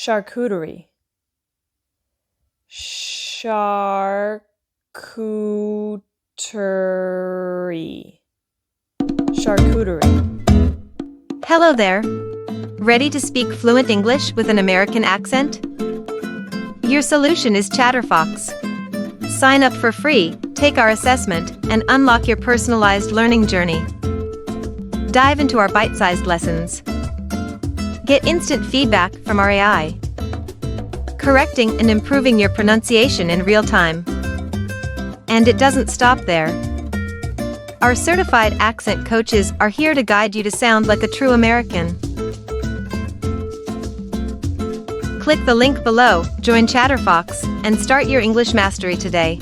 Charcuterie. Charcuterie. Charcuterie. Hello there. Ready to speak fluent English with an American accent? Your solution is ChatterFox. Sign up for free, take our assessment, and unlock your personalized learning journey. Dive into our bite-sized lessons. Get instant feedback from our AI, correcting and improving your pronunciation in real time. And it doesn't stop there. Our certified accent coaches are here to guide you to sound like a true American. Click the link below, join ChatterFox, and start your English mastery today.